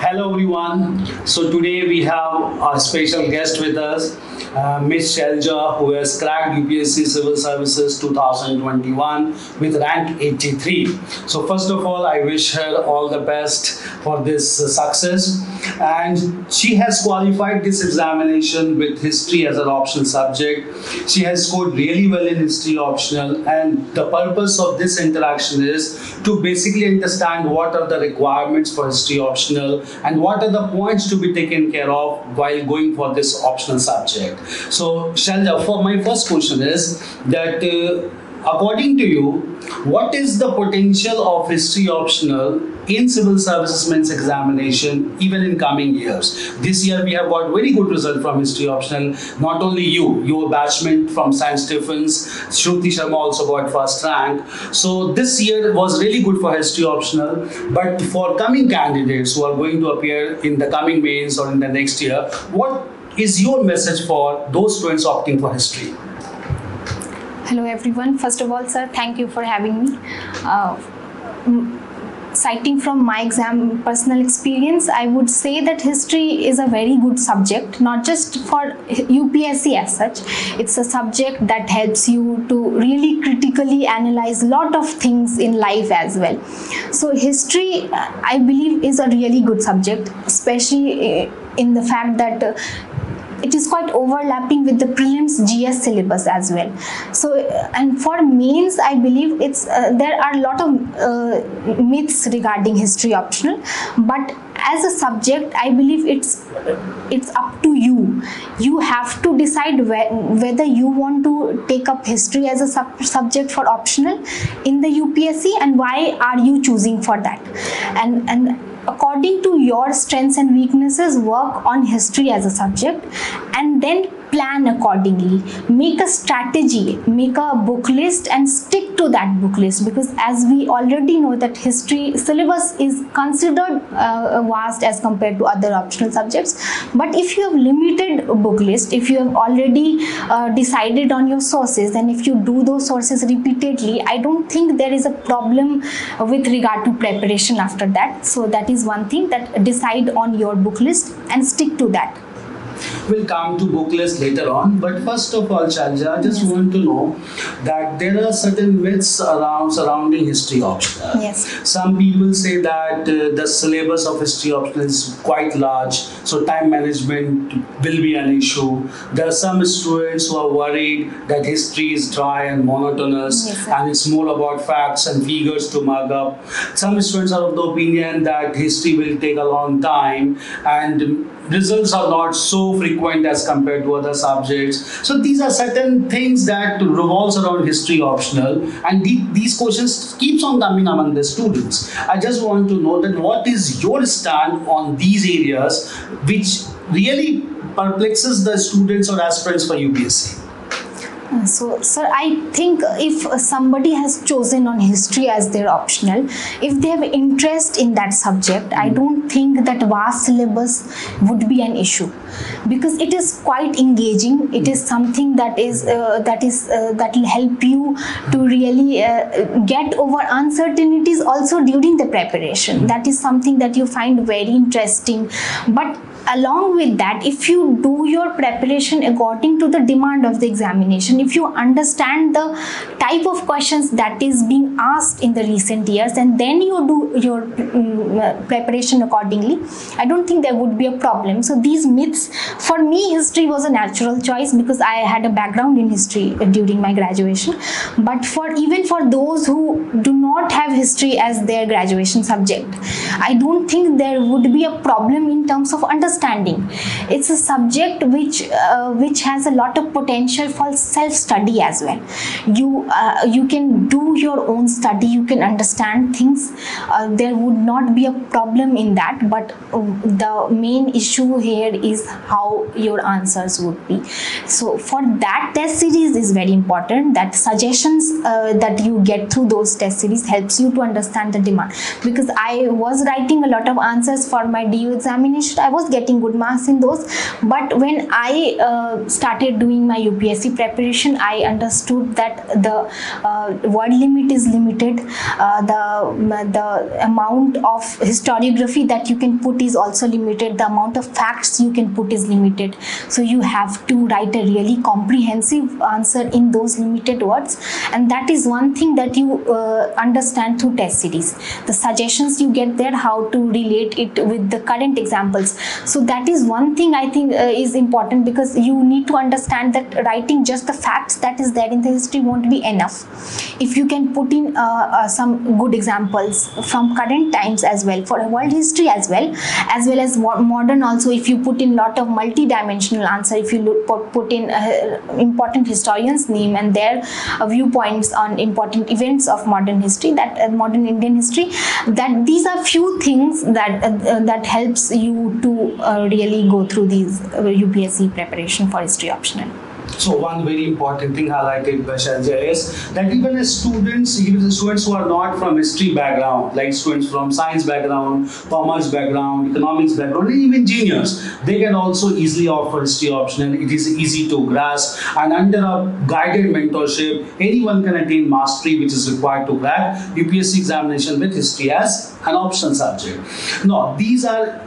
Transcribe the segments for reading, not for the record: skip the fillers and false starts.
Hello everyone. So today we have a special guest with us, Miss Shailja, who has cracked UPSC Civil Services 2021 with rank 83. So first of all, I wish her all the best for this success. And she has qualified this examination with history as an optional subject. She has scored really well in history optional, and the purpose of this interaction is to basically understand what are the requirements for history optional and what are the points to be taken care of while going for this optional subject. So Shailja, for my first question is that according to you, what is the potential of history optional in civil services men's examination even in coming years? This year we have got very good result from history optional. Not only you, your batchmate from St. Stephen's, Shruti Sharma also got first rank. So this year was really good for history optional. But for coming candidates who are going to appear in the coming mains or in the next year, what is your message for those students opting for history? Hello everyone. First of all, sir, thank you for having me. Citing from my personal experience, I would say that history is a very good subject, not just for UPSC as such. It's a subject that helps you to really critically analyze a lot of things in life as well. So history, I believe, is a really good subject, especially in the fact that it is quite overlapping with the prelims GS syllabus as well. So, and for mains, I believe it's there are a lot of myths regarding history optional, but as a subject, I believe it's up to you. You have to decide whether you want to take up history as a subject for optional in the UPSC, and why are you choosing for that. And according to your strengths and weaknesses, work on history as a subject and then plan accordingly. Make a strategy, make a book list and stick to that book list, because as we already know that history syllabus is considered vast as compared to other optional subjects. But if you have limited book list, if you have already decided on your sources, and if you do those sources repeatedly, I don't think there is a problem with regard to preparation after that. So that is one thing, that decide on your book list and stick to that. We'll come to book list later on, but first of all, Shailja, I just want to know that there are certain myths surrounding history optional. Yes. Some people say that the syllabus of history optional is quite large, so time management will be an issue. There are some students who are worried that history is dry and monotonous, yes, and it's more about facts and figures to mug up. Some students are of the opinion that history will take a long time and results are not so frequent as compared to other subjects. So these are certain things that revolves around history optional, and these questions keeps on coming among the students. I just want to know that what is your stand on these areas which really perplexes the students or aspirants for UPSC? So, sir, I think if somebody has chosen on history as their optional, if they have interest in that subject, I don't think that vast syllabus would be an issue, because it is quite engaging. It is something that will help you to really get over uncertainties also during the preparation. That is something that you find very interesting. But along with that, if you do your preparation according to the demand of the examination, if you understand the type of questions that is being asked in the recent years, and then you do your preparation accordingly, I don't think there would be a problem. So these myths, for me, history was a natural choice because I had a background in history during my graduation. But even for those who do not have history as their graduation subject, I don't think there would be a problem in terms of understanding. It's a subject which has a lot of potential for self-study as well. You can do your own study, you can understand things. There would not be a problem in that, but the main issue here is how your answers would be. So for that, test series is very important. That suggestions that you get through those test series helps you to understand the demand, because I was writing a lot of answers for my DU examination. I was getting good marks in those, but when I started doing my UPSC preparation, preparation, I understood that the word limit is limited. The amount of historiography that you can put is also limited. The amount of facts you can put is limited. So you have to write a really comprehensive answer in those limited words, and that is one thing that you understand through test series. The suggestions you get there, how to relate it with the current examples. So that is one thing I think is important, because you need to understand that writing just the facts that is there in the history won't be enough. If you can put in some good examples from current times as well, for world history as well as modern also, if you put in lot of multi-dimensional answer, if you put in important historians' name and their viewpoints on important events of modern history, that modern Indian history, that these are few things that helps you to really go through these UPSC preparation for history optional. So one very important thing highlighted by Shailja is that even the students who are not from history background, like students from science background, commerce background, economics background, and even engineers, they can also easily offer history optional. It is easy to grasp, and under a guided mentorship, anyone can attain mastery, which is required to crack UPSC examination with history as an optional subject. Now, these are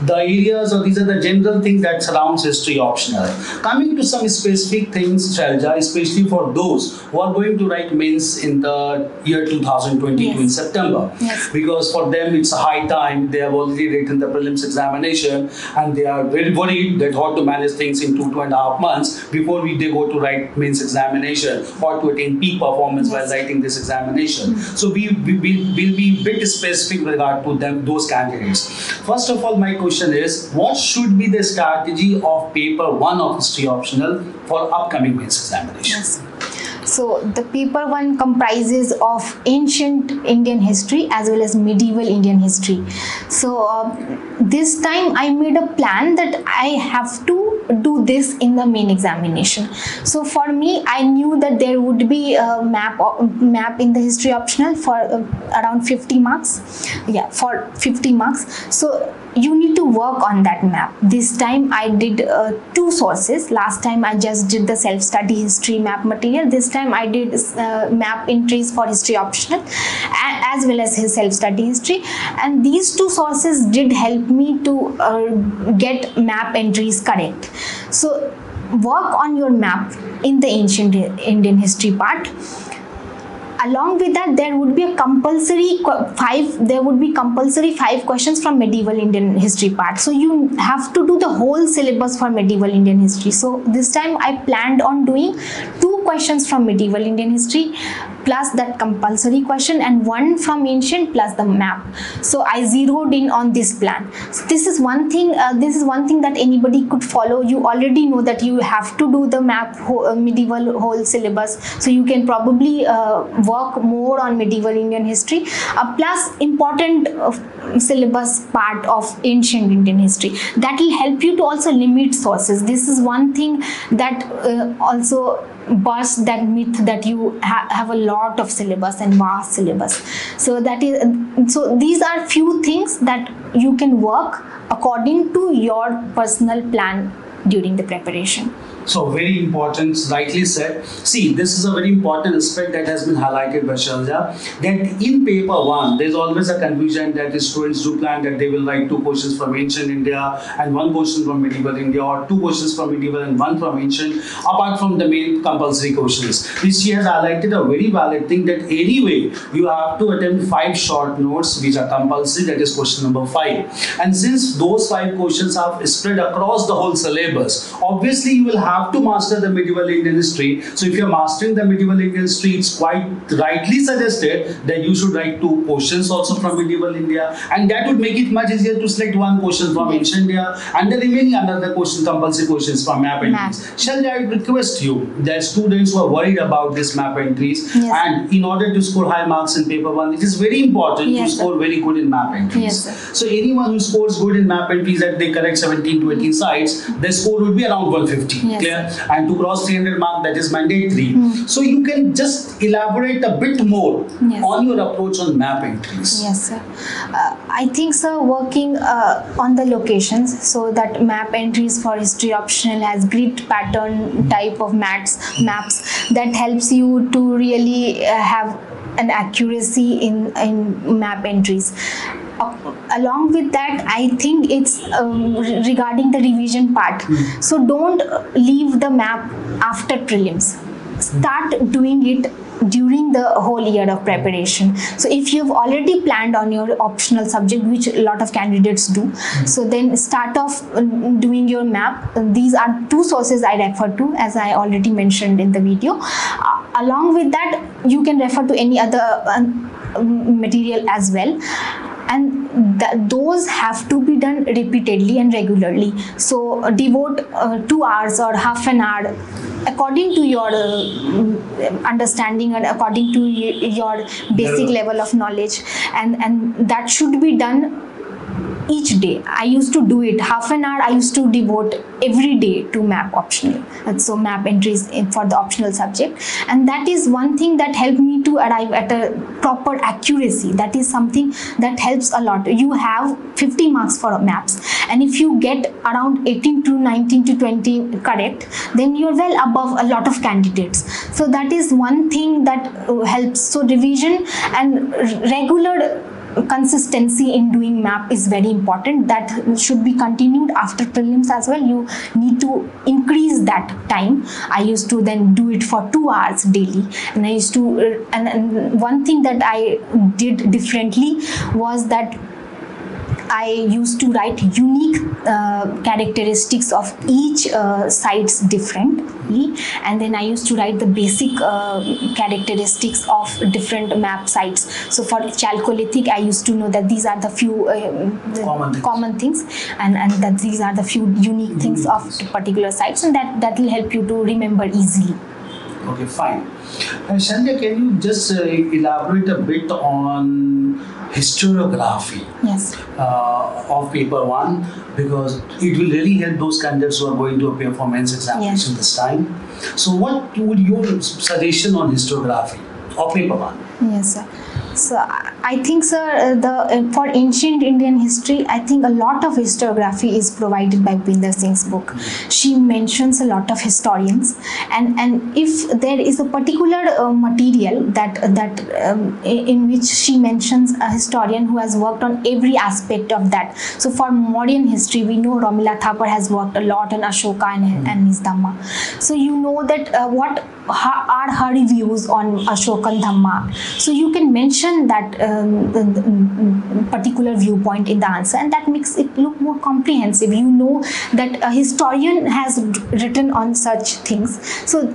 the areas, or these are the general things that surrounds history optional. Coming to some specific things, Shailja, especially for those who are going to write mains in the year 2022 in September, because for them it's a high time. They have already written the prelims examination, and they are very worried that how to manage things in 2.5 months before they go to write mains examination, or to attain peak performance while writing this examination. So we will be a bit specific with regard to them, those candidates. First of all, my question is, what should be the strategy of paper 1 of history optional for upcoming mains examination? So the paper 1 comprises of ancient Indian history as well as medieval Indian history. So this time I made a plan that I have to do this in the main examination. So for me, I knew that there would be a map in the history optional for around 50 marks. Yeah, for 50 marks. So you need to work on that map. This time I did 2 sources. Last time I just did the self-study history map material. This time I did map entries for history optional as well as his self-study history. And these 2 sources did help me to get map entries correct. So work on your map in the ancient Indian history part. Along with that, there would be a compulsory 5 questions from medieval Indian history part. So you have to do the whole syllabus for medieval Indian history. So this time I planned on doing 2 questions from medieval Indian history plus that compulsory question, and 1 from ancient plus the map. So I zeroed in on this plan. So this is one thing. That anybody could follow. You already know that you have to do the map medieval whole syllabus. So you can probably work more on medieval Indian history plus important syllabus part of ancient Indian history. That will help you to also limit sources. This is one thing that also burst that myth that you have a lot of syllabus and vast syllabus. So these are few things that you can work according to your personal plan during the preparation. So very important, rightly said. See, this is a very important aspect that has been highlighted by Shailja, that in paper 1, there is always a confusion that the students do plan that they will write 2 questions from ancient India and 1 question from medieval India, or 2 questions from medieval and 1 from ancient, apart from the main compulsory questions. Which she has highlighted a very valid thing, that anyway, you have to attempt 5 short notes which are compulsory, that is question number 5. And since those 5 questions are spread across the whole syllabus, obviously you will have to master the medieval Indian history. So if you are mastering the medieval Indian history, it's quite rightly suggested that you should write 2 questions also from medieval India, and that would make it much easier to select 1 question from ancient India and the remaining another question, compulsory questions from map entries. Shailja, I request you that students who are worried about this map entries, and in order to score high marks in paper 1, it is very important to score very good in map entries. So anyone who scores good in map entries, that they correct 17 to 18 sites, their score would be around 150. clear? And to cross 300 mark, that is mandatory. So you can just elaborate a bit more on your approach on map entries. Yes, sir. I think, sir, working on the locations, so that map entries for history optional has grid pattern type of maps that helps you to really have an accuracy in map entries. Along with that, I think it's regarding the revision part. So don't leave the map after prelims. Start doing it during the whole year of preparation. So if you've already planned on your optional subject, which a lot of candidates do, so then start off doing your map. These are two sources I refer to, as I already mentioned in the video. Along with that, you can refer to any other material as well. And those have to be done repeatedly and regularly. So devote 2 hours or half an hour according to your understanding and according to your basic level of knowledge, and that should be done each day. I used to do it half an hour. I used to devote every day to map optional, and so map entries for the optional subject, and that is one thing that helped me to arrive at a proper accuracy. That is something that helps a lot. You have 50 marks for maps, and if you get around 18 to 19 to 20 correct, then you're well above a lot of candidates. So that is one thing that helps. So revision and regular consistency in doing map is very important. That should be continued after prelims as well. You need to increase that time. I used to then do it for 2 hours daily, and I used to and one thing that I did differently was that I used to write unique characteristics of each sites differently, and then I used to write the basic characteristics of different map sites. So for Chalcolithic, I used to know that these are the few common things, and that these are the few unique things of particular sites, and that will help you to remember easily. Okay, fine. Shailja, can you just elaborate a bit on historiography of paper 1, because it will really help those candidates who are going to appear for men's examination this time. So what would your suggestion on historiography of paper 1? Yes, sir. So I think, sir, for ancient Indian history, I think a lot of historiography is provided by Bhupinder Singh's book. She mentions a lot of historians, and if there is a particular material that in which she mentions a historian who has worked on every aspect of that. So for modern history, we know Romila Thapar has worked a lot on Ashoka and his Dhamma. So you know that what are her reviews on Ashoka and Dhamma. So you can mention that particular viewpoint in the answer, and that makes it look more comprehensive. You know that a historian has written on such things. So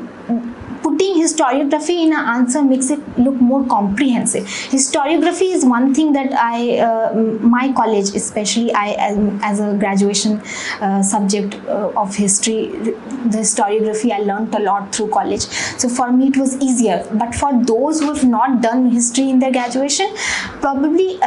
putting historiography in an answer makes it look more comprehensive. Historiography is one thing that my college, especially as a graduation subject of history, the historiography I learned a lot through college. So for me it was easier. But for those who have not done history in their graduation, probably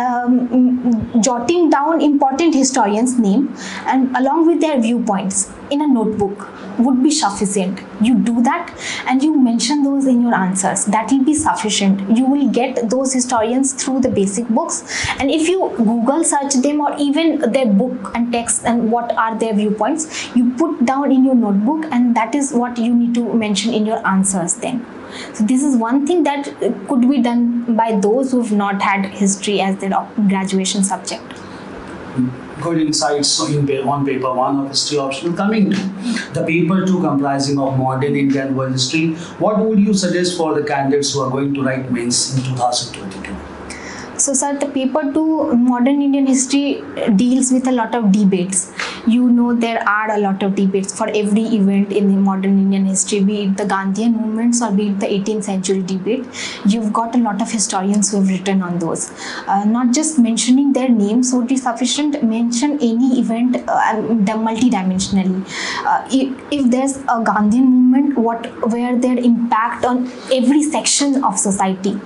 jotting down important historians' name and along with their viewpoints in a notebook would be sufficient. You do that and you mention those in your answers. That will be sufficient. You will get those historians through the basic books, and if you Google search them or even their book and text and what are their viewpoints, you put down in your notebook, and that is what you need to mention in your answers then. So this is one thing that could be done by those who have not had history as their graduation subject. Good insights on paper 1 of history optional. Coming to the paper 2 comprising of modern Indian world history, what would you suggest for the candidates who are going to write mains in 2022? So sir, the paper 2 modern Indian history deals with a lot of debates. You know there are a lot of debates for every event in the modern Indian history, be it the Gandhian movements or be it the 18th century debate. You've got a lot of historians who have written on those. Not just mentioning their names would be sufficient. Mention any event multidimensionally. If there's a Gandhian movement, where their impact on every section of society.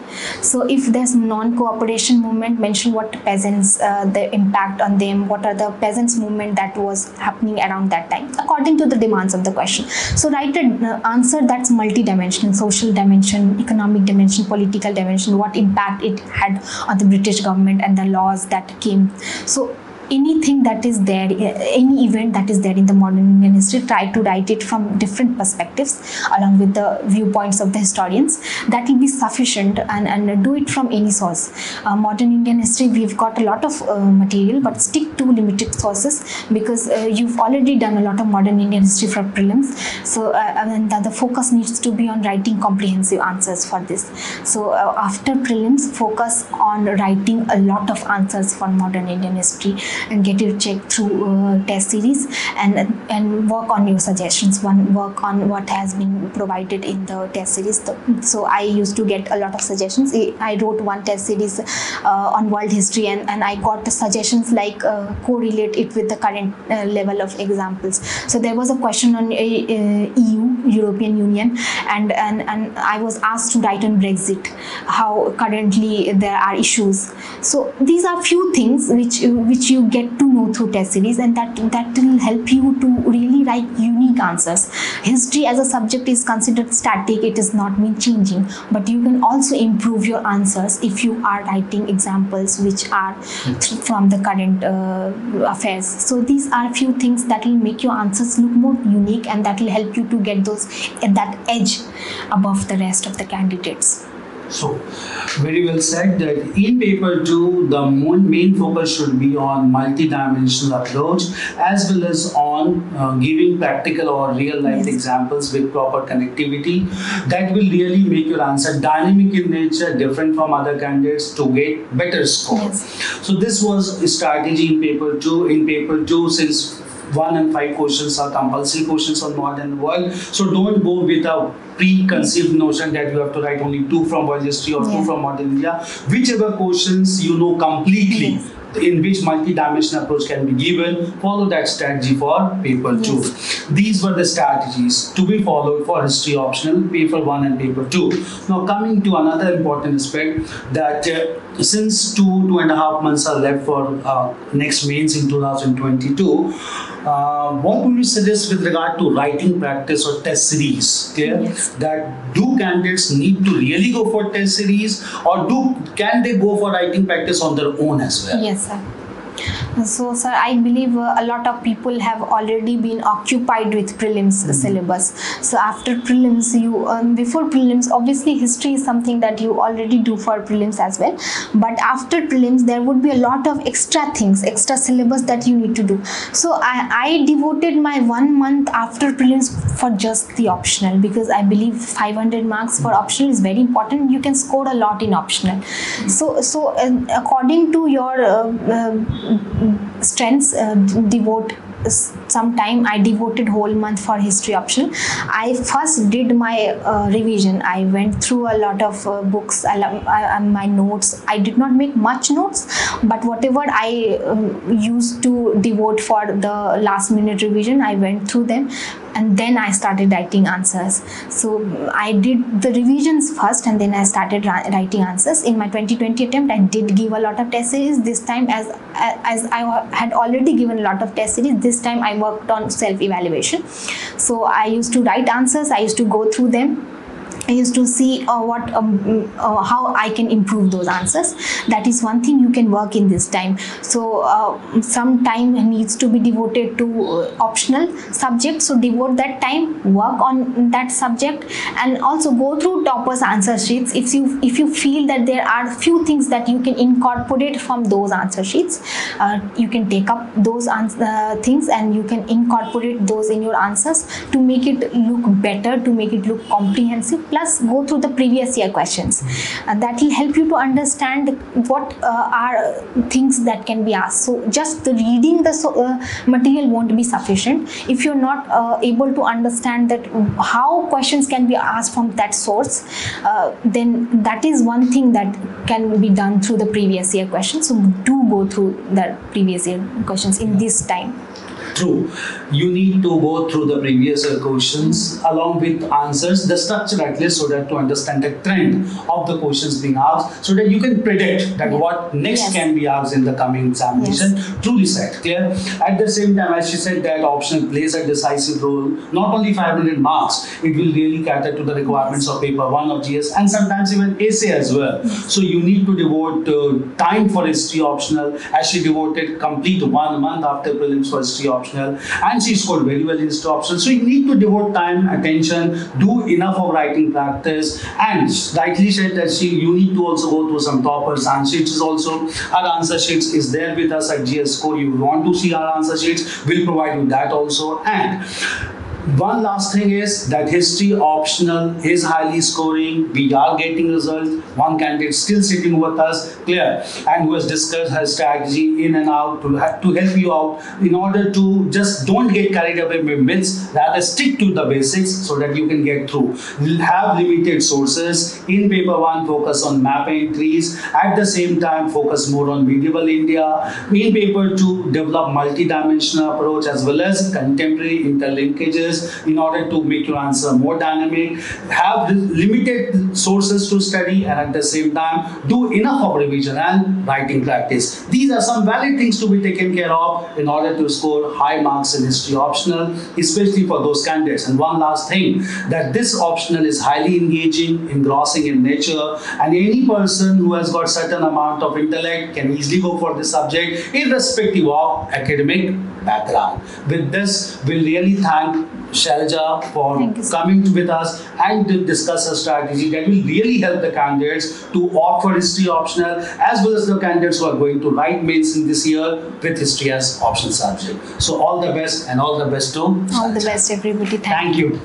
So if there's non-cooperation liberation movement, mention what peasants, the impact on them, what are the peasants movement that was happening around that time, according to the demands of the question. So write an answer that's multi-dimensional: social dimension, economic dimension, political dimension, what impact it had on the British government and the laws that came. So anything that is there, any event that is there in the modern Indian history, try to write it from different perspectives along with the viewpoints of the historians. That will be sufficient, and do it from any source. Modern Indian history, we've got a lot of material, but stick to limited sources, because you've already done a lot of modern Indian history for prelims. So and the focus needs to be on writing comprehensive answers for this. So after prelims, focus on writing a lot of answers for modern Indian history, and get it checked through test series, and work on your suggestions. Work on what has been provided in the test series. So I used to get a lot of suggestions. I wrote one test series on world history, and I got the suggestions like correlate it with the current level of examples. So there was a question on EU, European Union, and I was asked to write on Brexit, how currently there are issues. So these are few things which you get to know through test series, and that will help you to really write unique answers. History as a subject is considered static, it is not mean changing, but you can also improve your answers if you are writing examples which are from the current affairs. So these are few things that will make your answers look more unique, and that will help you to get that edge above the rest of the candidates. So, very well said that in paper 2, the main focus should be on multi-dimensional approach, as well as on giving practical or real life examples with proper connectivity. That will really make your answer dynamic in nature, different from other candidates, to get better score. Yes. So this was a strategy in paper 2. In paper 2, since 1 and 5 questions are compulsory questions on modern world, so don't go with a preconceived notion that you have to write only 2 from world history or 2 from modern India. Whichever questions you know completely, in which multi-dimensional approach can be given, follow that strategy for paper 2. These were the strategies to be followed for history optional, paper 1 and paper 2. Now coming to another important aspect, that since 2.5 months are left for next mains in 2022, what would you suggest with regard to writing practice or test series? That do candidates need to really go for test series, or can they go for writing practice on their own as well? Yes, sir. So, sir, I believe a lot of people have already been occupied with prelims syllabus. So, after prelims, before prelims, obviously history is something that you already do for prelims as well. But after prelims, there would be a lot of extra things, extra syllabus that you need to do. So, I devoted my 1 month after prelims for just the optional, because I believe 500 marks for optional is very important. You can score a lot in optional. So according to your strengths, devote some time. I devoted whole month for history optional. I first did my revision. I went through a lot of books, my notes. I did not make much notes, but whatever I used to devote for the last minute revision, I went through them, and then I started writing answers. So I did the revisions first, and then I started writing answers. In my 2020 attempt, I did give a lot of test series. This time, as I had already given a lot of test series, this time I worked on self-evaluation. So I used to write answers, I used to go through them. I used to see how I can improve those answers. That is one thing you can work in this time. So some time needs to be devoted to optional subjects. So devote that time, work on that subject, and also go through toppers answer sheets. If you feel that there are few things that you can incorporate from those answer sheets, you can take up those things and you can incorporate those in your answers to make it look better, to make it look comprehensive. Plus, go through the previous year questions. That will help you to understand what are things that can be asked. So, just the reading the material won't be sufficient. If you're not able to understand that how questions can be asked from that source, then that is one thing that can be done through the previous year questions. So, do go through the previous year questions in this time. True. You need to go through the previous questions along with answers, the structure at least, so that to understand the trend of the questions being asked, so that you can predict that what next Yes. can be asked in the coming examination. Truly said. Clear. At the same time, as she said, that optional plays a decisive role. Not only 500 marks, it will really cater to the requirements of paper 1 of GS and sometimes even essay as well. So you need to devote time for history optional, as she devoted complete 1 month after prelims for history optional, and she scored very well in history optional. So you need to devote time, attention, do enough of writing practice, and rightly said that you need to also go through some toppers and sheets is also. Our answer sheets is there with us at GS Score. You want to see our answer sheets, we'll provide you that also. And one last thing is that history optional is highly scoring. We are getting results. One candidate still sitting with us, clear, and who has discussed her strategy in and out to help you out in order to just don't get carried away with myths, rather stick to the basics so that you can get through. Have limited sources. In paper 1, focus on map entries. At the same time, focus more on medieval India. In paper 2, develop multi-dimensional approach as well as contemporary interlinkages in order to make your answer more dynamic. Have limited sources to study, and at the same time do enough of revision and writing practice. These are some valid things to be taken care of in order to score high marks in history optional, especially for those candidates. And one last thing, that this optional is highly engaging, engrossing in nature, and any person who has got certain amount of intellect can easily go for this subject irrespective of academic background. With this, we'll really thank Shailja for coming with us and to discuss a strategy that will really help the candidates to opt for history optional, as well as the candidates who are going to write mains in this year with history as optional subject. So all the best, and all the best to All the best, everybody. Thank you.